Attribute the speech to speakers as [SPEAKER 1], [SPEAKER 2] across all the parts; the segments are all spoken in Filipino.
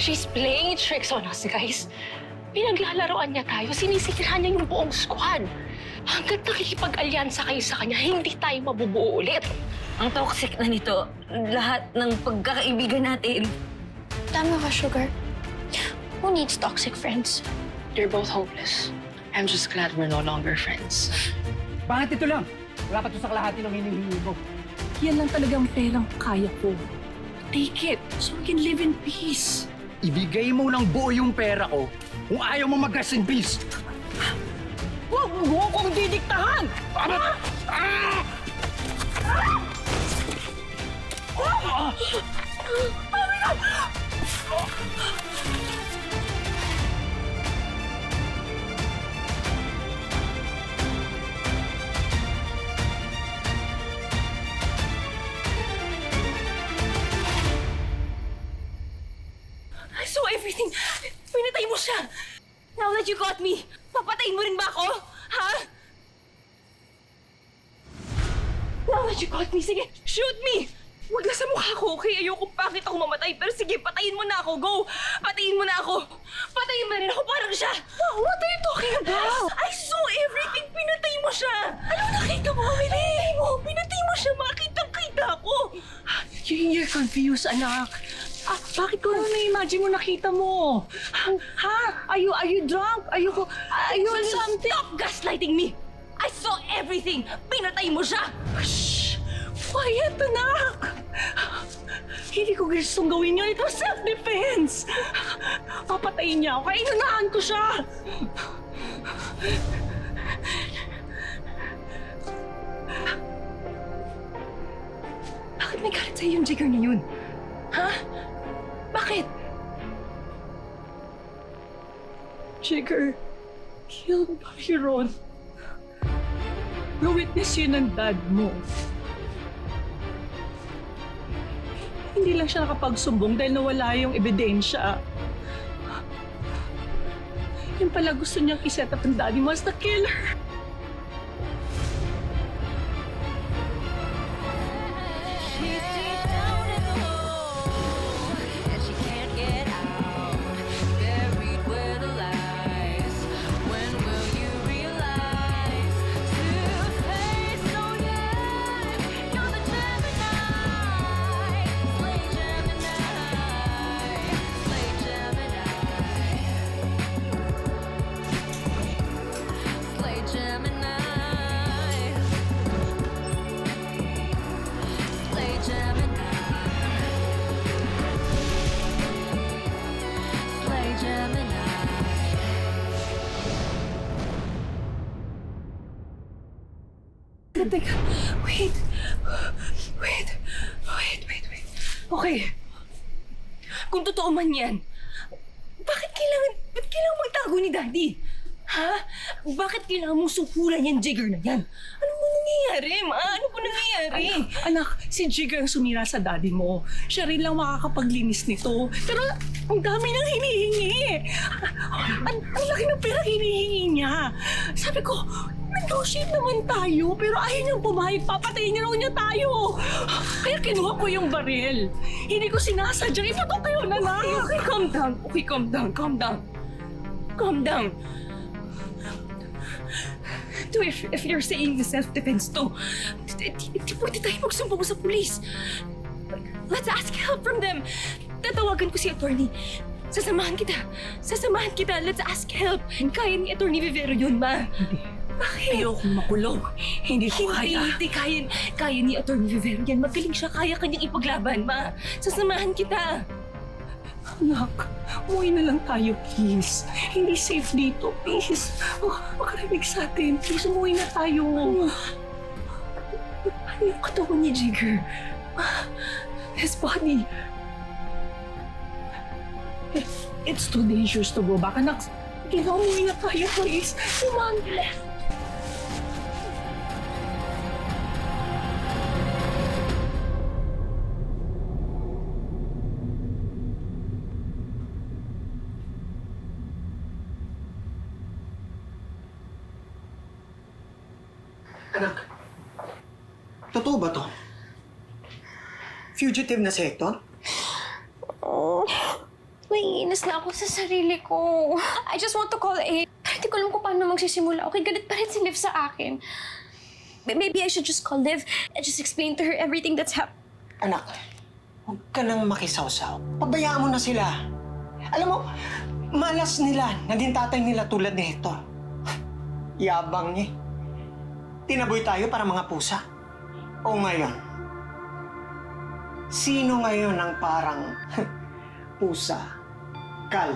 [SPEAKER 1] She's playing tricks on us, guys. Pinaglalaroan niya tayo, sinisira niya yung buong squad. Hanggat nakikipag-alyansa kayo sa kanya, hindi tayo mabubuo ulit.
[SPEAKER 2] Ang toxic na nito, lahat ng pagkakaibigan natin.
[SPEAKER 3] Tama ka, Sugar. Who needs toxic friends?
[SPEAKER 1] You're both hopeless. I'm just glad we're no longer friends.
[SPEAKER 4] Bakit ito lang? Wala pa to sa kalahati ng hinihingi mo. Yan lang talagang perang kaya ko. Take it, so we can live in peace. Ibigay mo ng buo yung pera ko kung ayaw mo mag-rest in peace. Huwag mo akong didiktahan!
[SPEAKER 2] I saw everything. Pinatay mo siya. Now that you got me, papatayin mo rin ba ako? Ha? Now that you got me, sige, shoot me! Huwag na sa mukha ko, okay? Ayoko bakit ako mamatay. Pero sige, patayin mo na ako. Go! Patayin mo na ako. Patayin mo rin ako parang siya. What are you talking about? I saw everything. Pinatay mo siya. Ano nakita mo, Emily? Pinatay mo siya. Makitang-kita ko.
[SPEAKER 4] You're confused, anak. Bakit ko na-imagine mo nakita mo? Ha? Are you drunk? Are you something?
[SPEAKER 2] Stop gaslighting me! I saw everything. Pinatay mo siya.
[SPEAKER 4] Shh! Quiet, anak! Hindi ko gustong gawin yun. Ito self-defense. Papatayin niya ako. Kaya inunahan ko siya.
[SPEAKER 2] Bakit may galit sa'yo yung Jigger na yun? Ha? Bakit?
[SPEAKER 4] Jigger, killed by Ron. Na-witness yun ng dad mo. Hindi lang siya nakapagsumbong dahil nawala yung ebidensya. Yung pala gusto niyang iset up ang daddy mo as the killer. Teka, wait.
[SPEAKER 2] Okay. Kung totoo man yan, bakit kailangan magtago ni Daddy? Ha? Bakit kailangan mong supulan yung Jigger na yan? Ano ba nangyayari, Ma? Ano ba nangyayari?
[SPEAKER 4] Anak, si Jigger ang sumira sa daddy mo. Siya rin lang makakapaglinis nito. Pero ang dami nang hinihingi. Ang laki ng pera hinihingi niya. Sabi ko, negotiate naman tayo, pero ayaw niyang pumayag. Papatayin niya raw niya tayo. Kaya kinuha ko yung baril. Hindi ko sinasadya. Ito kayo na lang.
[SPEAKER 2] Okay, calm down. Okay, calm down. So if you're saying the self-defense to, di pwede tayo magsumbong sa pulis. Let's ask help from them. Tatawagan ko si attorney. Sasamahan kita. Let's ask help. Kaya ni Attorney Vivero yun, Ma.
[SPEAKER 4] Hindi.
[SPEAKER 2] Bakit?
[SPEAKER 4] Ayokong makulong. Hindi ko kaya.
[SPEAKER 2] Hindi. Kaya ni Attorney Vivero yan. Magaling siya. Kaya kanyang ipaglaban, Ma. Sasamahan kita.
[SPEAKER 4] Anak, umuwi na lang tayo, please. Hindi safe dito, please. Makarinig sa atin. Please, umuwi na tayo.
[SPEAKER 2] Ano yung katawan ni Jigger? His body.
[SPEAKER 4] It's too dangerous to go back, anak. Umuwi na tayo, please. Come on.
[SPEAKER 5] Anak, totoo ba to? Fugitive na si Hector?
[SPEAKER 3] May naiinis na ako sa sarili ko. I just want to call A. Pero hindi ko alam kung paano magsisimula. Okay, galit pa rin si Liv sa akin. Maybe I should just call Liv and just explain to her everything that's happened.
[SPEAKER 5] Anak, huwag ka nang makisawsaw. Pabayaan mo na sila. Alam mo, malas nila. Naging tatay nila tulad nito. Yabang niya. Tinaboy tayo para mga pusa. O ngayon? Sino ngayon ang parang pusa? Kal.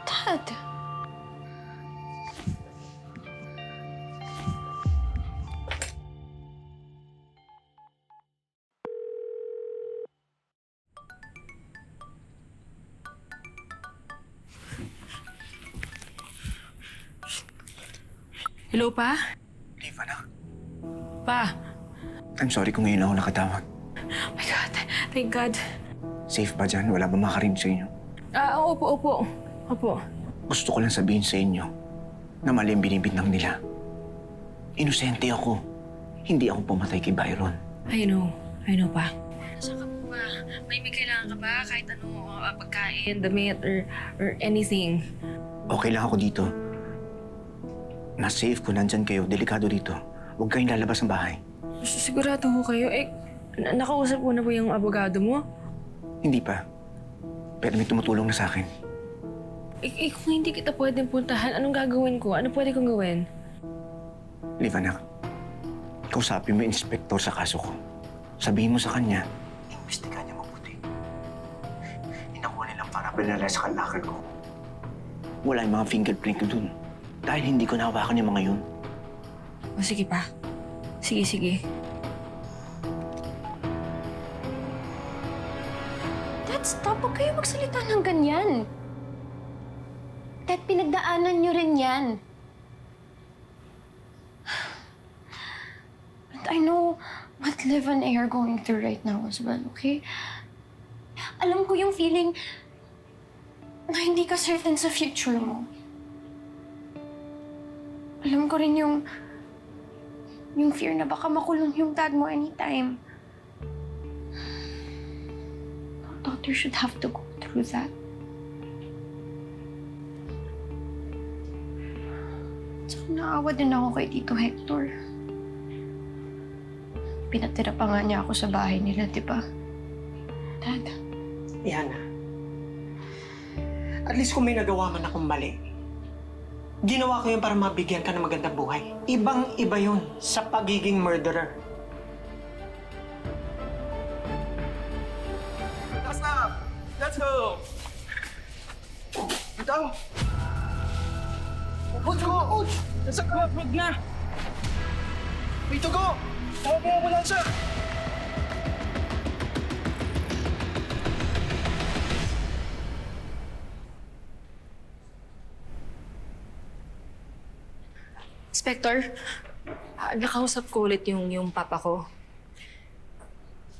[SPEAKER 3] Dad.
[SPEAKER 2] Hello, Pa?
[SPEAKER 6] Liv, anak.
[SPEAKER 2] Pa?
[SPEAKER 6] I'm sorry kung ngayon ako nakatawag.
[SPEAKER 2] Oh my God. Thank God.
[SPEAKER 6] Safe ba dyan? Wala ba makarinig sa inyo?
[SPEAKER 2] Opo.
[SPEAKER 6] Gusto ko lang sabihin sa inyo na mali ang binibintang nila. Inosente ako. Hindi ako pumatay kay Byron.
[SPEAKER 2] I know, Pa. Saan ka po ba? May kailangan ka ba? Kahit ano, pagkain, damit, or anything.
[SPEAKER 6] Okay lang ako dito. Mas safe kung nandyan kayo. Delikado dito. Huwag kayong lalabas ng bahay.
[SPEAKER 2] Sigurado ko kayo. Nakausap mo na ba yung abogado mo?
[SPEAKER 6] Hindi pa. Pero may tumutulong na sa akin.
[SPEAKER 2] Kung hindi kita pwedeng puntahan, anong gagawin ko? Ano pwede kong gawin?
[SPEAKER 6] Liv, anak. Kausapin mo yung inspektor sa kaso ko. Sabihin mo sa kanya, imbestigahan niya mabuti. Inakuha nilang parabenala sa kalakal ko. Wala yung mga fingerprint ko dun. Dahil hindi ko nahawakan yung mga yun.
[SPEAKER 2] O sige pa. Sige.
[SPEAKER 3] Dad, stop. Huwag kayo magsalita ng ganyan. Dad, pinagdaanan niyo rin yan. And I know what Liv and A are going through right now as well, okay? Alam ko yung feeling na hindi ka certain sa future mo. Alam ko rin yung fear na baka makulong yung dad mo anytime. No daughter should have to go through that. Tsaka naawa din ako kay Tito Hector. Pinatira pa nga niya ako sa bahay nila, di ba? Dad.
[SPEAKER 5] Yana. At least kung may nagawa man akong mali, ginawa ko yun para mabigyan ka ng magandang buhay. Ibang-iba yun sa pagiging murderer.
[SPEAKER 7] Last up! Let's go!
[SPEAKER 5] Ito! Uj, go! Uj!
[SPEAKER 7] Nasa ka! Huwag na! Dito go! Tawag mo ako lang siya!
[SPEAKER 2] Inspector, nakausap ko ulit yung papa ko.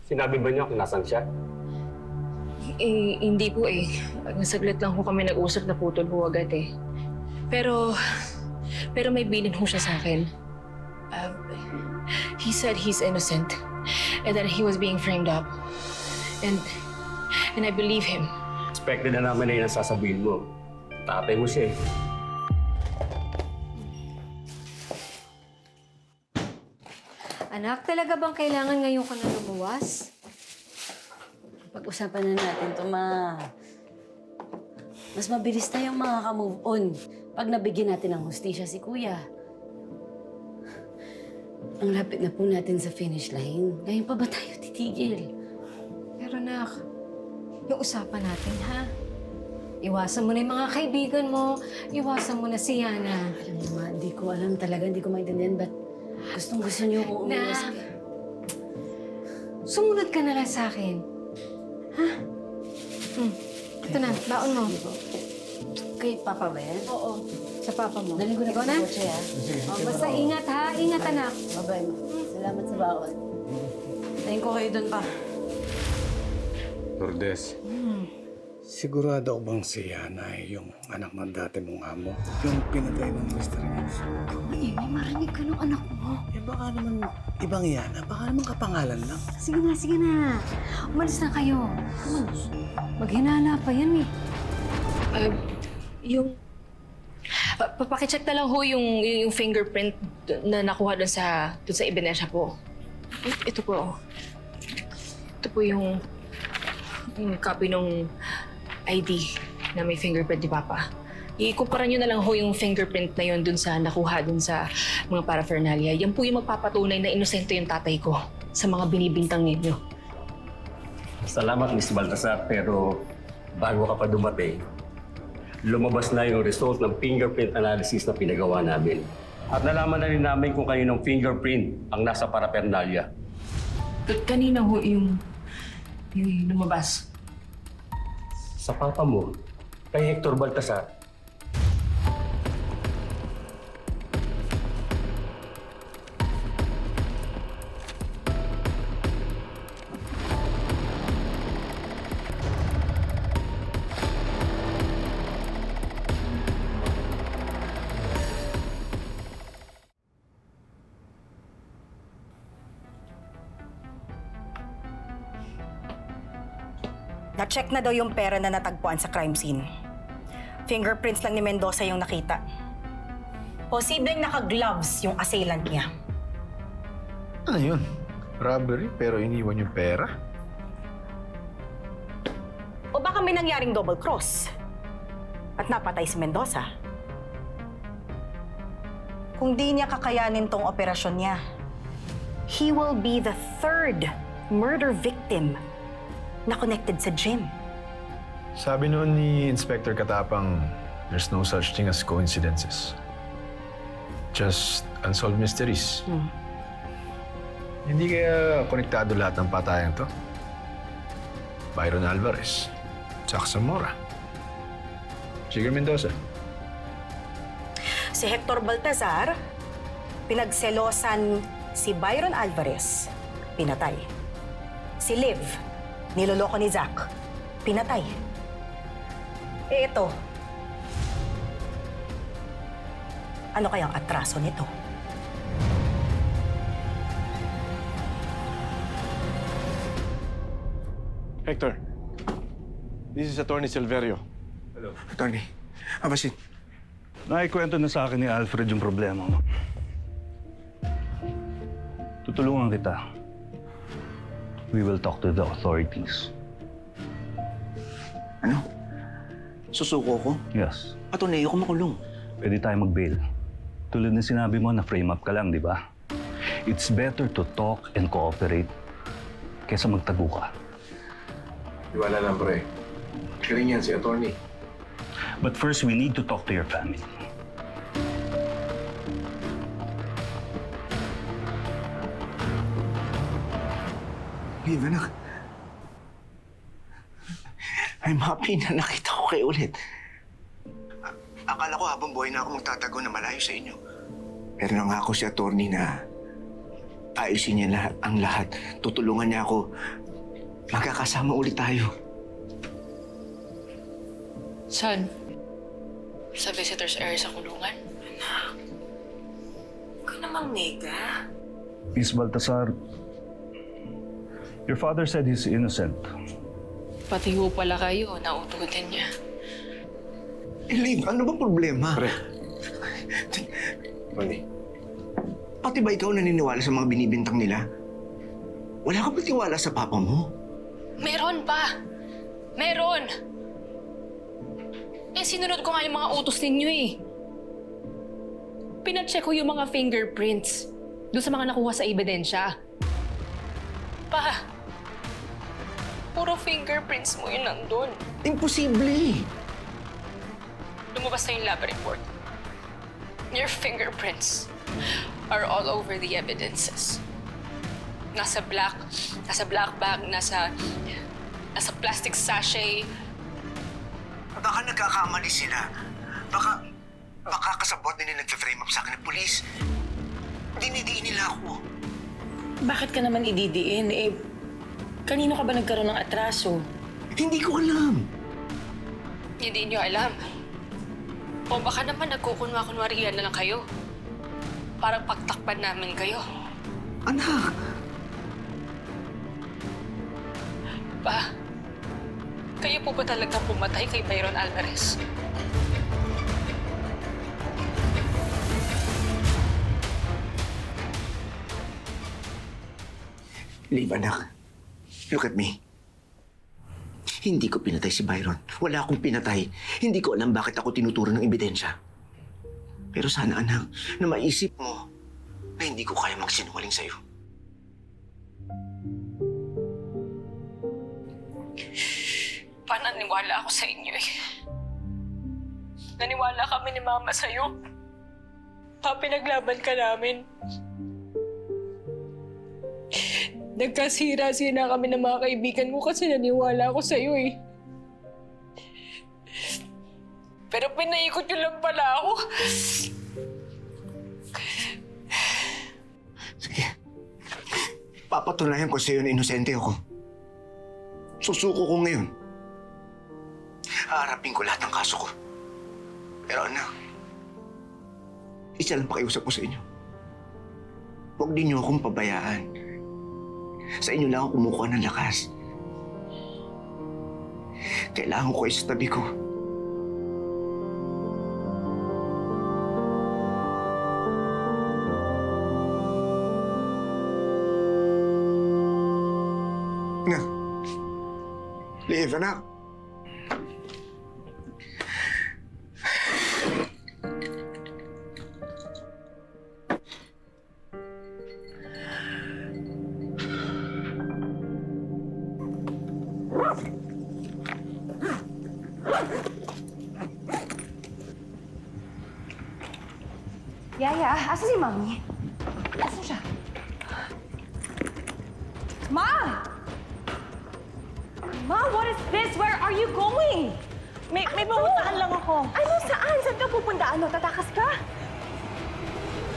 [SPEAKER 8] Sinabi ba niya kung nasan siya?
[SPEAKER 2] Hindi po eh. Saglit lang po kami nag-usap na putol po agad eh. Pero may bilin ho siya sa akin. He said he's innocent and that he was being framed up. And I believe him.
[SPEAKER 8] Expected na namin na yun ang sasabihin mo. Tatay mo siya eh.
[SPEAKER 9] Anak, talaga bang kailangan ngayon ka na lumuwas?
[SPEAKER 10] Pag-usapan na natin ito, Ma. Mas mabilis tayong makaka-move on pag nabigyan natin ng hustisya si Kuya. Ang lapit na po natin sa finish line. Ngayon pa ba tayo titigil?
[SPEAKER 9] Pero nak, yung usapan natin, ha? Iwasan mo na yung mga kaibigan mo. Iwasan mo na si Yana.
[SPEAKER 10] Alam mo, Ma, hindi ko alam talaga. Hindi ko maintindihan ba't gustong-gusto niyo kung umiwas.
[SPEAKER 9] Nak, sumunod ka na lang sa akin. Ha? Ito na, baon mo.
[SPEAKER 10] Kay Papa ba yan?
[SPEAKER 9] Oo, sa papa mo.
[SPEAKER 10] Naligo na
[SPEAKER 9] Ikaw
[SPEAKER 10] po sa kotse, ha?
[SPEAKER 9] Oh, basta ingat, ha? Ingat, anak.
[SPEAKER 10] Bye-bye, Ma. Salamat sa baon.
[SPEAKER 9] Tayin ko kayo doon pa.
[SPEAKER 11] Lourdes, sigurado bang si Yana ay yung anak ng dati mong amo? Yung pinatay ng Mr. Reyes?
[SPEAKER 9] May marinig ka ng anak mo.
[SPEAKER 11] Eh baka naman ibang Yana, baka naman kapangalan lang.
[SPEAKER 9] Sige na, sige na. Umalis na kayo. Maghinala pa yan eh.
[SPEAKER 1] Papakicheck na lang ho yung fingerprint na nakuha dun sa ebidensya po. Ito po. Ito po yung copy ng ID na may fingerprint ni Papa. Ikumpara nyo na lang ho yung fingerprint na yun dun sa nakuha dun sa mga paraphernalia. Yan po yung magpapatunay na inosente yung tatay ko sa mga binibintang ninyo.
[SPEAKER 8] Salamat, Miss Baltasar, pero bago ka pa dumating, lumabas na yung result ng fingerprint analysis na pinagawa namin. At nalaman na rin namin kung kaninong fingerprint ang nasa paraphernalia.
[SPEAKER 1] Kanina ho yung lumabas.
[SPEAKER 8] Sa papa mo, kay Hector Baltasar.
[SPEAKER 12] Na-check na daw yung pera na natagpuan sa crime scene. Fingerprints lang ni Mendoza yung nakita. Posibleng naka-gloves yung assailant niya.
[SPEAKER 7] Ano yun? Robbery pero iniwan yung pera?
[SPEAKER 12] O baka may nangyaring double cross at napatay si Mendoza. Kung di niya kakayanin tong operasyon niya, he will be the third murder victim na connected sa gym.
[SPEAKER 7] Sabi noon ni Inspector Katapang, there's no such thing as coincidences. Just unsolved mysteries. Hindi kaya konektado lahat ng patayan to? Byron Alvarez, Jack Zamora, Jigger Mendoza.
[SPEAKER 12] Si Hector Baltazar, pinagselosan si Byron Alvarez, pinatay. Si Liv, niloloko ni Zack, pinatay. Eh ito, ano kayang atraso nito?
[SPEAKER 13] Hector, this is Attorney Silverio.
[SPEAKER 8] Hello.
[SPEAKER 6] Attorney, abasin.
[SPEAKER 11] Naikwento na sa akin ni Alfred yung problema mo. Tutulungan kita. We will talk to the authorities.
[SPEAKER 6] Ano? Susuko ko?
[SPEAKER 11] Yes.
[SPEAKER 6] Patunay ako makulong.
[SPEAKER 11] Pwede tayo mag-bail. Tulad ng sinabi mo na frame up ka lang, di ba? It's better to talk and cooperate kaysa magtago ka.
[SPEAKER 13] Iwala lang, pre. Galing yan si Attorney.
[SPEAKER 11] But first, we need to talk to your family.
[SPEAKER 6] Liv, anak. I'm happy na nakita ko kayo ulit. Akala ko habang buhay na ako magtatago na malayo sa inyo. Pero nangako si attorney na ayusin niya ang lahat. Tutulungan niya ako. Magkakasama ulit tayo.
[SPEAKER 1] Son, sa visitor's area sa kulungan.
[SPEAKER 12] Huwag ka namang nega.
[SPEAKER 11] Miss Baltasar, your father said he's innocent.
[SPEAKER 1] Pati ho pala kayo, naututin niya.
[SPEAKER 6] Liv, ano ba problema?
[SPEAKER 13] Pre. Tony.
[SPEAKER 6] Pati ba ikaw naniniwala sa mga binibintang nila? Wala ka ba tiwala sa papa mo?
[SPEAKER 1] Meron pa! Meron! Eh, sinunod ko nga yung mga utos ninyo eh. Pinacheck ko yung mga fingerprints doon sa mga nakuha sa ebidensya. Pa, puro fingerprints mo yun nandun.
[SPEAKER 6] Imposible!
[SPEAKER 1] Lumabas na yung lab report. Your fingerprints are all over the evidences. Nasa black bag, nasa plastic sachet.
[SPEAKER 6] Baka nagkakamali sila. Baka kasabot na nila nag-frame up sa akin ng polis. Dinidiin nila ako.
[SPEAKER 2] Bakit ka naman ididiin? Eh, kanino ka ba nagkaroon ng atraso?
[SPEAKER 6] Hindi ko alam.
[SPEAKER 1] Hindi niyo alam. O baka naman nagkukunwa-kunwarihan na lang kayo. Parang pagtakpan namin kayo.
[SPEAKER 6] Anak!
[SPEAKER 1] Pa,
[SPEAKER 2] Kayo po ba talaga pumatay kay Byron Alvarez?
[SPEAKER 6] Liv, anak. Look at me. Hindi ko pinatay si Byron. Wala akong pinatay. Hindi ko alam bakit ako tinuturo ng ebidensya. Pero sana, anak, na maisip mo na hindi ko kaya magsinungaling sa'yo.
[SPEAKER 2] Pananiwala ako sa inyo eh. Naniwala kami ni Mama sa'yo. Pinaglaban ka namin. Nagkasira-sira kami ng mga kaibigan mo kasi naniwala ako sa'yo eh. Pero pinaikot yun lang pala ako.
[SPEAKER 6] Sige. Papatunayan ko sa'yo na inosente ako. Susuko ko ngayon. Haharapin ko lahat ng kaso ko. Pero anak, isa lang pakiusap ko sa inyo. Huwag din niyo akong pabayaan. Sa inyo lang ako kumukuha ng lakas. Kailangan ko kayo sa tabi ko. Anak. Liv, anak.
[SPEAKER 3] Yaya, asa si Mami? Asan siya? Ma! Ma, what is this? Where are you going?
[SPEAKER 2] May pupuntahan lang ako.
[SPEAKER 3] Ano, saan? Saan ka pupunta? Ano, tatakas ka?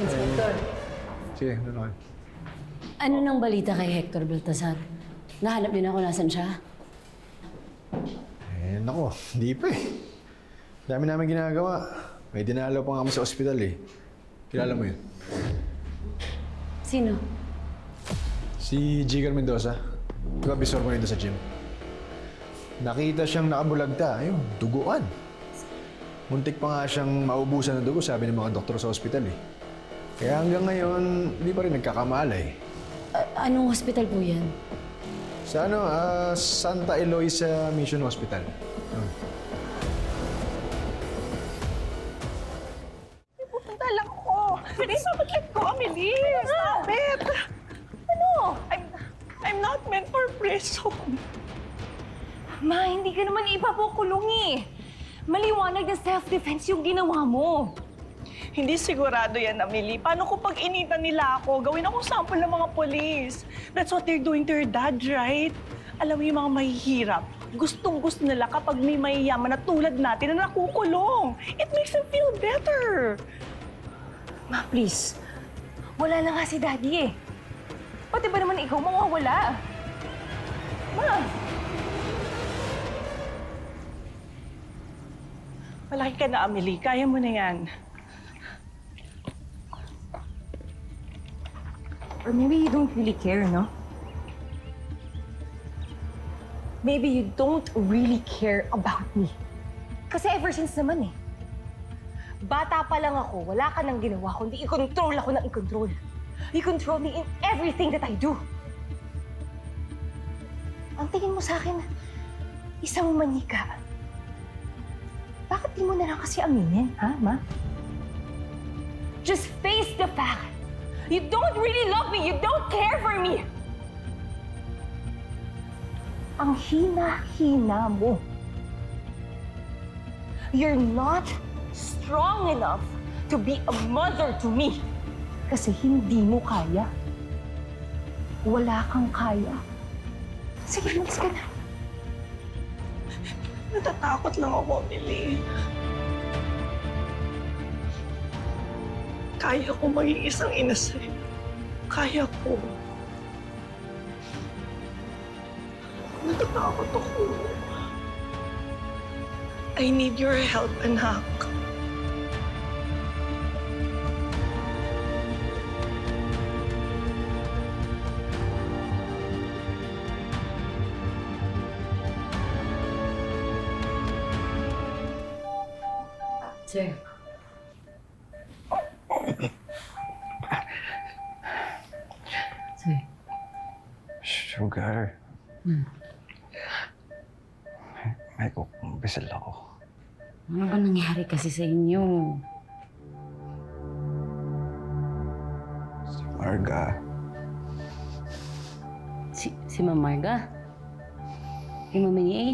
[SPEAKER 10] Inspector,
[SPEAKER 13] Sige, doon ako.
[SPEAKER 10] ano nang balita kay Hector Baltasar? Nahanap din ako nasan siya.
[SPEAKER 13] Nako, hindi pa eh. Dami namin ginagawa. May dinalaw pa nga kami sa ospital eh. Kilala mo yun?
[SPEAKER 10] Sino?
[SPEAKER 13] Si Jigger Mendoza. Diba, bisor ko rin doon sa gym. Nakita siyang nakabulagta. Ayun, duguan. Muntik pa nga siyang maubusan ng dugo, sabi ng mga doktor sa ospital eh. Kaya hanggang ngayon, hindi pa rin nagkakamalay.
[SPEAKER 10] Anong hospital po yan?
[SPEAKER 13] Sa Santa Eloisa Mission Hospital.
[SPEAKER 2] Pupunta lang ako. Please, let go, Amelie. Stop it. Ano? I'm not meant for prison.
[SPEAKER 3] Ma, hindi ka naman ipapakulong eh. Maliwanag na self-defense yung ginawa mo.
[SPEAKER 2] Hindi sigurado yan, Amelie. Paano kung pag-initan nila ako, gawin akong sample ng mga polis? That's what they're doing to your dad, right? Alam mo yung mga mahihirap, gustong-gusto nila kapag may mayayaman na tulad natin na nakukulong. It makes them feel better.
[SPEAKER 3] Ma, please. Wala na nga si Daddy eh. Pati ba naman ikaw mawawala? Ma!
[SPEAKER 2] Malaki ka na, Amelie. Kaya mo na yan.
[SPEAKER 3] Or maybe you don't really care, no? Maybe you don't really care about me. Kasi ever since naman eh. Bata pa lang ako, wala ka nang ginawa kundi i-control ako ng i-control. You control me in everything that I do. Ang tingin mo sa akin, isang manika. Bakit di mo na lang kasi aminin, ha, Ma? Just face the fact. You don't really love me. You don't care for me. Ang hina-hina mo. You're not strong enough to be a mother to me. Kasi hindi mo kaya. Wala kang kaya. Sige, malis ka na.
[SPEAKER 2] Natatakot lang ako, Amelie. Kaya ko maging isang ina sa'yo. Kaya ko. Natatakot ako. I need your help, anak.
[SPEAKER 10] Sir. Sir.
[SPEAKER 6] Sugar. May kukumbisal ako.
[SPEAKER 10] Ano ba nangyari kasi sa inyo?
[SPEAKER 6] Si Marga.
[SPEAKER 10] Si Ma'am Marga? Kay Mami ni A?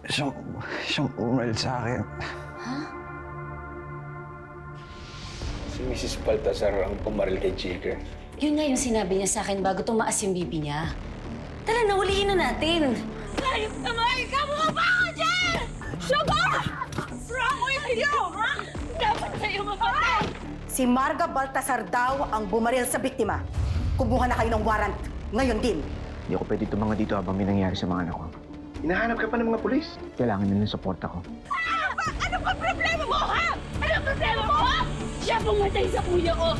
[SPEAKER 6] Siyang umaral sa akin.
[SPEAKER 10] Ha?
[SPEAKER 13] Si Mrs. Baltasar ang pumaril kay Jigger.
[SPEAKER 10] Yun nga yung sinabi niya sa akin bago tumaas yung bibi niya. Tara, nahuliin na natin!
[SPEAKER 2] Ay, Marga! Mukha pa ako dyan! Sugar! Franco yung iyo, ha? Dapat kayo mapatay!
[SPEAKER 12] Si Marga Baltasar daw ang bumaril sa biktima. Kumuha na kayo ng warrant. Ngayon din.
[SPEAKER 6] Hindi ako pwede tumanga dito habang may nangyari sa mga anak ko.
[SPEAKER 7] Hinahanap ka pa ng mga pulis.
[SPEAKER 6] Kailangan nila ng suporta ko.
[SPEAKER 2] Ano ba problema mo, ha? Ano problema mo, ha? Siya pumatay sa kuya ko!